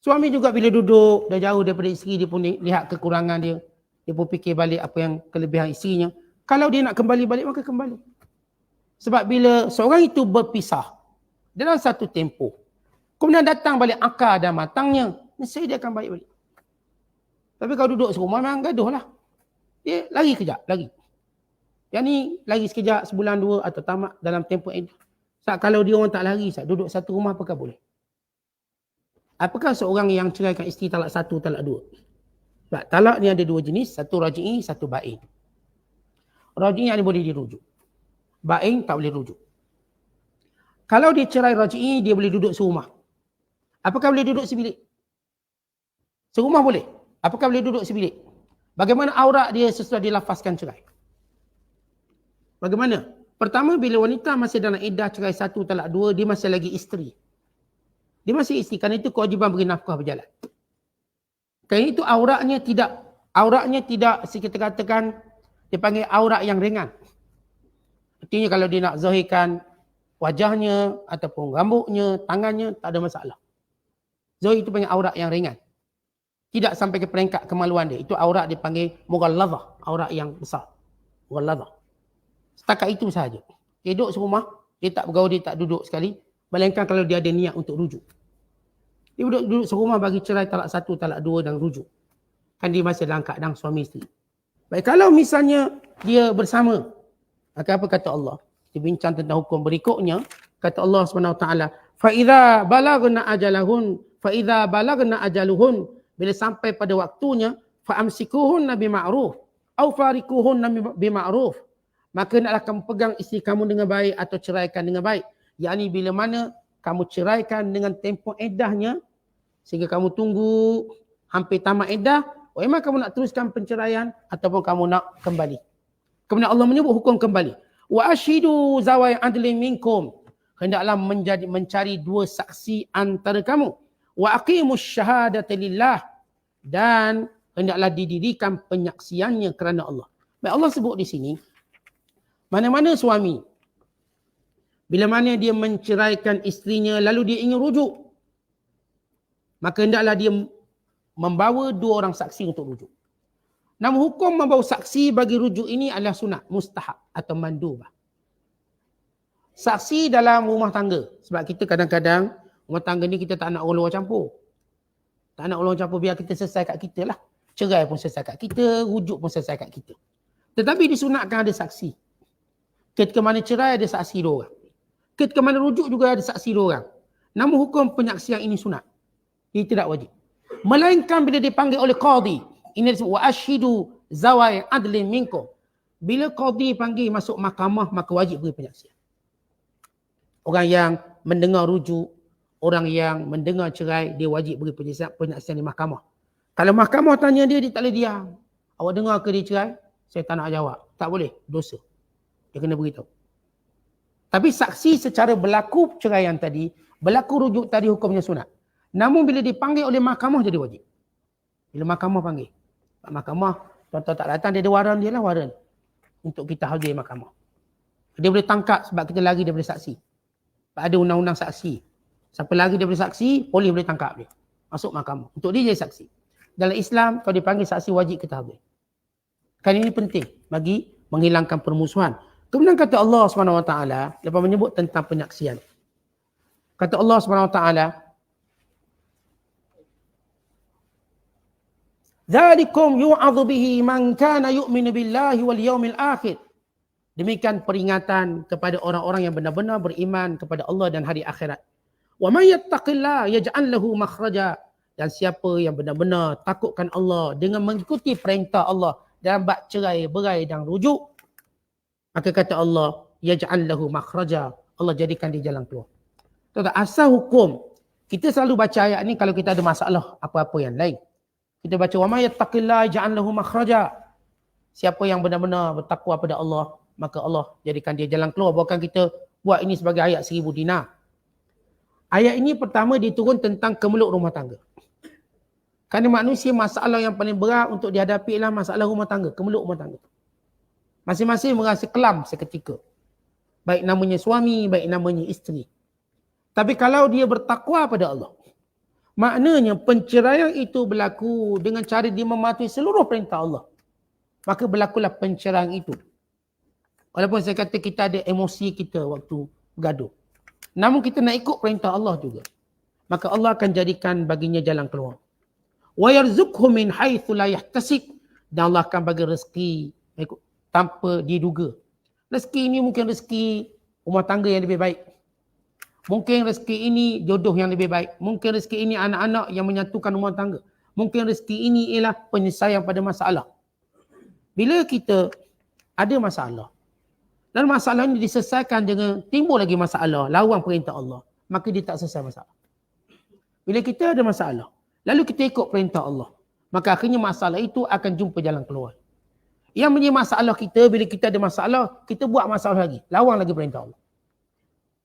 Suami juga bila duduk, dah jauh daripada isteri, dia pun lihat kekurangan dia. Dia pun fikir balik apa yang kelebihan isterinya. Kalau dia nak kembali balik, maka kembali. Sebab bila seorang itu berpisah dalam satu tempoh, kemudian datang balik akal dan matangnya, nescaya dia akan balik. Tapi kalau duduk serumah, memang gaduh lah. Dia lari kejap, lari. Yang ni lari sekejap, sebulan dua atau tamat dalam tempoh ini. Kalau dia orang tak lari, duduk satu rumah apakah boleh? Apakah seorang yang ceraikan isteri talak satu, talak dua? Sebab talak ni ada dua jenis, satu raj'i, satu ba'in. Raj'i yang boleh dirujuk. Ba'in tak boleh rujuk. Kalau dia cerai raj'i, dia boleh duduk serumah. Apakah boleh duduk sebilik? Serumah boleh. Apakah boleh duduk sebilik? Bagaimana aurat dia sesudah dilafazkan cerai? Bagaimana? Pertama, bila wanita masih dalam iddah cerai satu, talak dua, dia masih lagi isteri. Dia masih isteri, kerana itu kewajiban beri nafkah berjalan. Kerana itu auratnya tidak, kita katakan, dipanggil aurat yang ringan. Artinya kalau dia nak zahirkan wajahnya, ataupun rambutnya, tangannya, tak ada masalah. Zahir itu panggil aurat yang ringan. Tidak sampai ke peringkat kemaluan dia. Itu aurat dipanggil mughalladhah, aurat yang besar. Mughalladhah. Setakat itu sahaja. Dia duduk serumah, dia tak bergaul, dia tak duduk sekali. Melainkan kalau dia ada niat untuk rujuk. Dia duduk serumah bagi cerai talak satu, talak dua dan rujuk. Kan dia masih dalam keadaan suami isteri. Baik, kalau misalnya dia bersama, maka apa kata Allah? Dia bincang tentang hukum berikutnya. Kata Allah SWT, فَإِذَا بَلَغْنَا أَجَلُهُنْ bila sampai pada waktunya, فَأَمْسِكُهُنَّ بِمَعْرُوفٍ أَوْ فَارِكُهُنَّ بِمَعْرُوفٍ maka hendaklah kamu pegang isteri kamu dengan baik atau ceraikan dengan baik. Yakni bila mana kamu ceraikan dengan tempoh iddahnya, sehingga kamu tunggu hampir tamat iddah, memang kamu nak teruskan penceraian ataupun kamu nak kembali. Kemudian Allah menyebut hukum kembali. Wa ashidu zawai adlin minkum. Hendaklah mencari dua saksi antara kamu. Wa aqimus syahadata lillah. Dan hendaklah didirikan penyaksiannya kerana Allah. Baik, Allah sebut di sini, mana-mana suami, bila mana dia menceraikan isterinya lalu dia ingin rujuk, maka hendaklah dia membawa dua orang saksi untuk rujuk. Namun hukum membawa saksi bagi rujuk ini adalah sunat, mustahab atau mandubah. Saksi dalam rumah tangga. Sebab kita kadang-kadang rumah tangga ni kita tak nak orang luar campur. Tak nak orang campur, biar kita selesai kat kita lah. Cerai pun selesai kat kita, rujuk pun selesai kat kita. Tetapi disunatkan ada saksi. Ketika mana cerai ada saksi dua orang. Ketika mana rujuk juga ada saksi dua orang. Namun hukum penyaksian ini sunat. Ia tidak wajib. Melainkan bila dipanggil oleh qadhi. Ini disebut wa ashidu zawai adlin minkum. Bila qadhi panggil masuk mahkamah, maka wajib beri penyaksian. Orang yang mendengar rujuk, orang yang mendengar cerai, dia wajib beri penyaksian di mahkamah. Kalau mahkamah tanya dia tak boleh diam. Awak dengar ke dia cerai? Saya tak nak jawab. Tak boleh, dosa. Dia kena beritahu. Tapi saksi secara berlaku ceraian tadi, berlaku rujuk tadi hukumnya sunat. Namun bila dipanggil oleh mahkamah jadi wajib. Bila mahkamah panggil. Mahkamah, tuan-tuan tak datang, dia ada waran dia lah, waran. Untuk kita hadir mahkamah. Dia boleh tangkap sebab kita lari daripada saksi. Sebab ada undang-undang saksi. Siapa lari daripada saksi, polis boleh tangkap dia. Masuk mahkamah. Untuk dia jadi saksi. Dalam Islam, kalau dipanggil saksi wajib kita hadir. Kan ini penting bagi menghilangkan permusuhan. Kemudian kata Allah SWT, lepas menyebut tentang penyaksian. Kata Allah SWT, Dzalikum yu'adhu bihi man kana yu'minu billahi wal yawmil akhir. Demikian peringatan kepada orang-orang yang benar-benar beriman kepada Allah dan hari akhirat. Wa may yattaqillah yaj'al lahu makhraja. Dan siapa yang benar-benar takutkan Allah dengan mengikuti perintah Allah dalam bab cerai, berai dan rujuk, maka kata Allah, yaj'al lahu makhraja. Allah jadikan dia jalan keluar. Tuan-tuan, asal hukum, kita selalu baca ayat ni kalau kita ada masalah apa-apa yang lain. Kita baca, wa may yattaqillaha yaj'al lahu makhraja. Siapa yang benar-benar bertakwa pada Allah, maka Allah jadikan dia jalan keluar. Bukan kita buat ini sebagai ayat 1000 dinar. Ayat ini pertama diturun tentang kemeluk rumah tangga. Kerana manusia masalah yang paling berat untuk dihadapi ialah masalah rumah tangga, kemeluk rumah tangga. Masing-masing merasa kelam seketika. Baik namanya suami, baik namanya isteri. Tapi kalau dia bertakwa pada Allah, maknanya penceraian itu berlaku dengan cara dia mematuhi seluruh perintah Allah. Maka berlakulah penceraian itu. Walaupun saya kata kita ada emosi kita waktu bergaduh. Namun kita nak ikut perintah Allah juga. Maka Allah akan jadikan baginya jalan keluar. Wa yarzuqhu min haitsu la yahtasib. Dan Allah akan bagi rezeki tanpa diduga. Rezeki ini mungkin rezeki rumah tangga yang lebih baik. Mungkin rezeki ini jodoh yang lebih baik. Mungkin rezeki ini anak-anak yang menyatukan rumah tangga. Mungkin rezeki ini ialah penyelesaian pada masalah. Bila kita ada masalah, dan masalah ini diselesaikan dengan timbul lagi masalah, lawan perintah Allah, maka dia tak selesai masalah. Bila kita ada masalah, lalu kita ikut perintah Allah, maka akhirnya masalah itu akan jumpa jalan keluar. Yang menjadi masalah kita, bila kita ada masalah, kita buat masalah lagi, lawan lagi perintah Allah.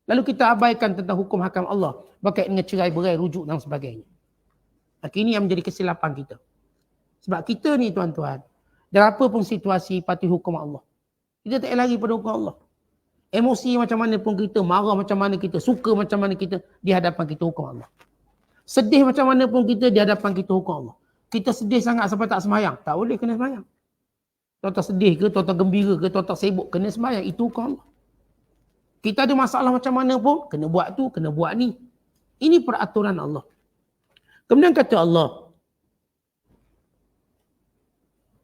Lalu kita abaikan tentang hukum hakam Allah berkaitan dengan cerai, berai, rujuk dan sebagainya. Maka ini yang menjadi kesilapan kita. Sebab kita ni tuan-tuan, dalam apa pun situasi patuhi hukum Allah. Kita tak lari pada hukum Allah. Emosi macam mana pun kita, marah macam mana kita, suka macam mana kita, di hadapan kita hukum Allah. Sedih macam mana pun kita, di hadapan kita hukum Allah. Kita sedih sangat sampai tak semayang, tak boleh kena semayang. Tuan-tuan sedih ke, tuan-tuan gembira ke, tuan-tuan sibuk, kena semayang, itu hukum Allah. Kita ada masalah macam mana pun, kena buat tu, kena buat ni. Ini peraturan Allah. Kemudian kata Allah,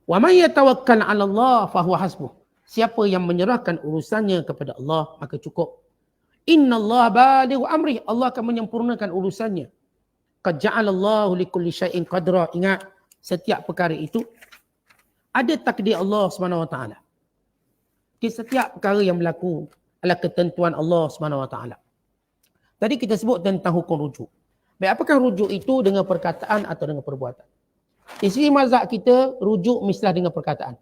wa may yatawakkal 'ala Allah fa huwa hasbuh. Siapa yang menyerahkan urusannya kepada Allah, maka cukup. Innallaha balighu amri. Allah akan menyempurnakan urusannya. Qad ja'alallahu likulli syai'in qadra. Ingat, setiap perkara itu ada takdir Allah Subhanahu wa taala. Di setiap perkara yang berlaku adalah ketentuan Allah Subhanahu wa taala. Tadi kita sebut tentang hukum rujuk. Baik, apakah rujuk itu dengan perkataan atau dengan perbuatan? Di sisi mazhab kita, rujuk mestilah dengan perkataan.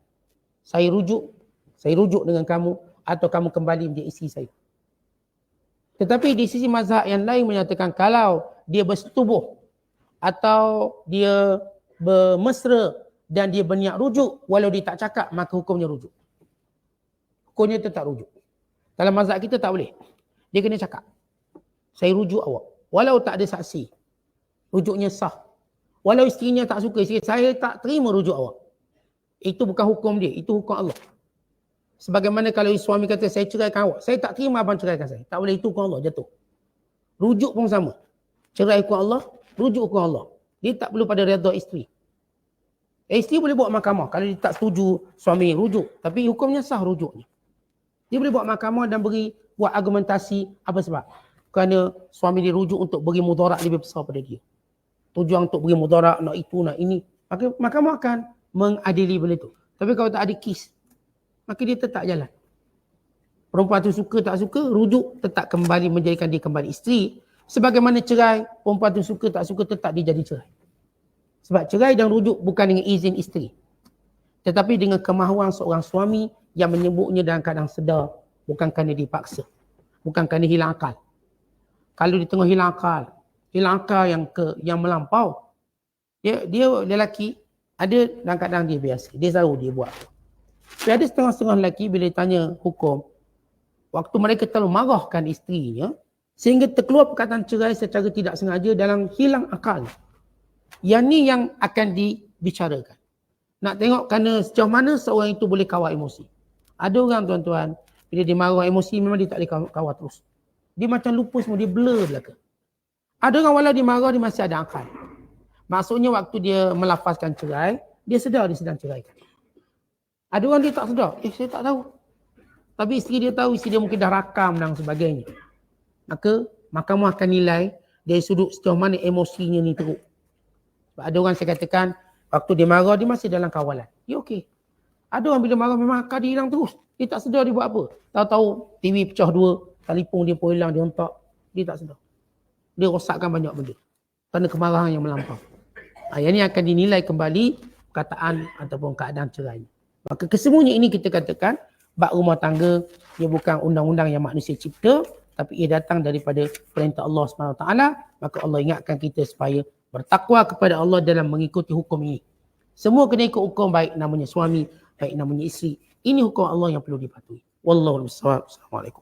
Saya rujuk dengan kamu, atau kamu kembali menjadi isteri saya. Tetapi di sisi mazhab yang lain menyatakan kalau dia bersetubuh atau dia bermesra dan dia berniat rujuk, walau dia tak cakap, maka hukumnya rujuk. Hukumnya tetap rujuk. Dalam mazhab kita tak boleh. Dia kena cakap. Saya rujuk awak. Walau tak ada saksi, rujuknya sah. Walau isterinya tak suka, isteri saya tak terima rujuk awak. Itu bukan hukum dia, itu hukum Allah. Sebagaimana kalau suami kata, saya ceraikan awak, saya tak terima abang ceraikan saya. Tak boleh, itu hukum Allah, jatuh. Rujuk pun sama. Cerai hukum Allah, rujuk hukum Allah. Dia tak perlu pada redha isteri. Isteri boleh buat mahkamah kalau dia tak setuju suami rujuk. Tapi hukumnya sah rujuknya. Dia boleh buat mahkamah dan buat argumentasi apa sebab. Kerana suami dia rujuk untuk beri mudarat lebih besar pada dia. Tujuan untuk beri mudarat, nak itu, nak ini. Maka mahkamah akan mengadili benda itu. Tapi kalau tak ada kes, maka dia tetap jalan. Perempuan tu suka tak suka, rujuk tetap kembali menjadikan dia kembali isteri. Sebagaimana cerai, perempuan tu suka tak suka tetap dia jadi cerai. Sebab cerai dan rujuk bukan dengan izin isteri. Tetapi dengan kemahuan seorang suami yang menyebutnya dalam keadaan sedar. Bukan kerana dipaksa. Bukan kerana hilang akal. Kalau di tengah hilang akal yang melampau, dia lelaki ada dalam keadaan dia biasa. Dia tahu dia buat. Tapi ada setengah-setengah lelaki bila tanya hukum, waktu mereka terlalu marahkan isterinya, sehingga terkeluar perkataan cerai secara tidak sengaja dalam hilang akal. Yang ni yang akan dibicarakan. Nak tengok kerana sejauh mana seorang itu boleh kawal emosi. Ada orang tuan-tuan, bila dia marah emosi memang dia tak boleh kawal terus. Dia macam lupa semua, dia blur belaka. Ada orang walau dia marah, dia masih ada akal. Maksudnya waktu dia melafazkan cerai, dia sedar dia sedang ceraikan. Ada orang dia tak sedar, saya tak tahu. Tapi isteri dia tahu, isteri dia mungkin dah rakam dan sebagainya. Maka mahkamah akan nilai dari sudut sejauh mana emosinya ni teruk. Sebab ada orang saya katakan, waktu dia marah, dia masih dalam kawalan. Dia okey. Ada orang bila marah memang akal dia hilang terus. Dia tak sedar dia buat apa. Tahu-tahu TV pecah dua, telefon dia pun hilang, dia hentak. Dia tak sedar. Dia rosakkan banyak benda. Kerana kemarahan yang melampau. Yang ini akan dinilai kembali perkataan ataupun keadaan cerai. Maka kesemuanya ini kita katakan, bab rumah tangga, ia bukan undang-undang yang manusia cipta, tapi ia datang daripada perintah Allah SWT. Maka Allah ingatkan kita supaya bertakwa kepada Allah dalam mengikuti hukum ini. Semua kena ikut hukum, baik namanya suami, baik namanya isteri. Ini hukum Allah yang perlu dipatuhi. Wallahu a'lam bishawab. Assalamualaikum.